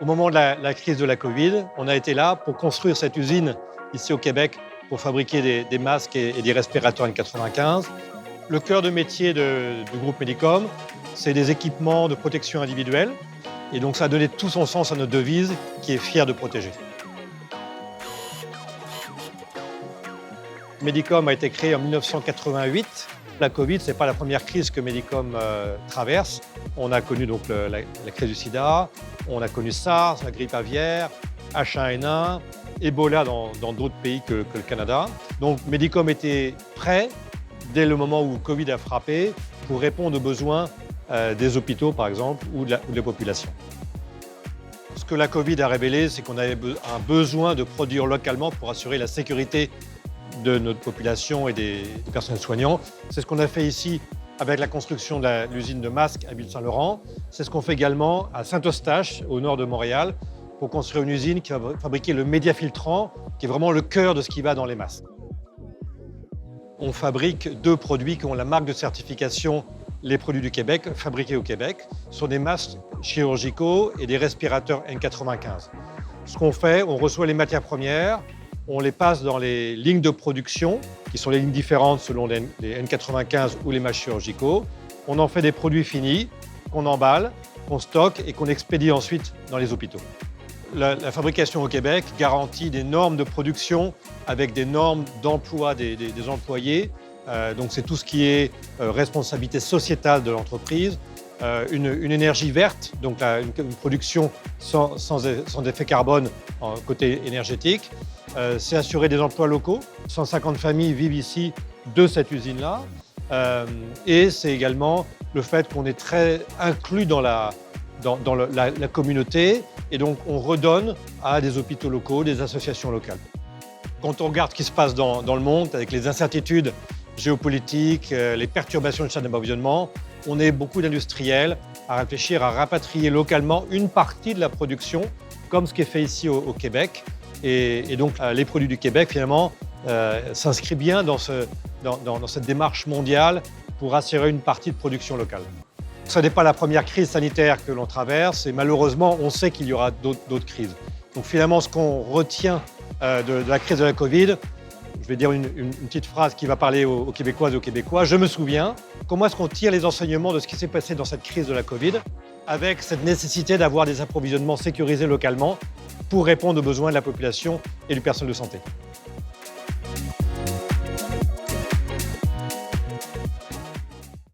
Au moment de la crise de la Covid, on a été là pour construire cette usine ici au Québec pour fabriquer des masques et des respirateurs N95. Le cœur de métier du groupe Medicom, c'est des équipements de protection individuelle. Et donc ça a donné tout son sens à notre devise qui est fier de protéger. Medicom a été créé en 1988. La Covid, ce n'est pas la première crise que Medicom traverse. On a connu donc la crise du sida, on a connu SARS, la grippe aviaire, H1N1, Ebola dans d'autres pays que le Canada. Donc Medicom était prêt dès le moment où Covid a frappé pour répondre aux besoins des hôpitaux, par exemple, ou de la population. Ce que la Covid a révélé, c'est qu'on avait un besoin de produire localement pour assurer la sécurité de notre population et des personnels soignants. C'est ce qu'on a fait ici avec la construction de l'usine de masques à Ville-Saint-Laurent. C'est ce qu'on fait également à Saint-Eustache, au nord de Montréal, pour construire une usine qui va fabriquer le médiafiltrant, qui est vraiment le cœur de ce qui va dans les masques. On fabrique 2 produits qui ont la marque de certification les produits du Québec, fabriqués au Québec. Ce sont des masques chirurgicaux et des respirateurs N95. Ce qu'on fait, on reçoit les matières premières, on les passe dans les lignes de production, qui sont les lignes différentes selon les N95 ou les masques chirurgicaux. On en fait des produits finis, qu'on emballe, qu'on stocke et qu'on expédie ensuite dans les hôpitaux. La fabrication au Québec garantit des normes de production avec des normes d'emploi des employés. Donc c'est tout ce qui est responsabilité sociétale de l'entreprise, une énergie verte, donc une production sans effet carbone côté énergétique. C'est assurer des emplois locaux. 150 familles vivent ici de cette usine-là. Et c'est également le fait qu'on est très inclus dans la communauté. Et donc on redonne à des hôpitaux locaux, des associations locales. Quand on regarde ce qui se passe dans le monde, avec les incertitudes géopolitiques, les perturbations de chaîne d'approvisionnement, on est beaucoup d'industriels à réfléchir à rapatrier localement une partie de la production, comme ce qui est fait ici au Québec. Et donc, les produits du Québec, finalement, s'inscrivent bien dans cette démarche mondiale pour assurer une partie de production locale. Ce n'est pas la première crise sanitaire que l'on traverse et malheureusement, on sait qu'il y aura d'autres crises. Donc finalement, ce qu'on retient de la crise de la Covid, je vais dire une petite phrase qui va parler aux Québécoises et aux Québécois. Je me souviens, comment est-ce qu'on tire les enseignements de ce qui s'est passé dans cette crise de la Covid avec cette nécessité d'avoir des approvisionnements sécurisés localement pour répondre aux besoins de la population et du personnel de santé.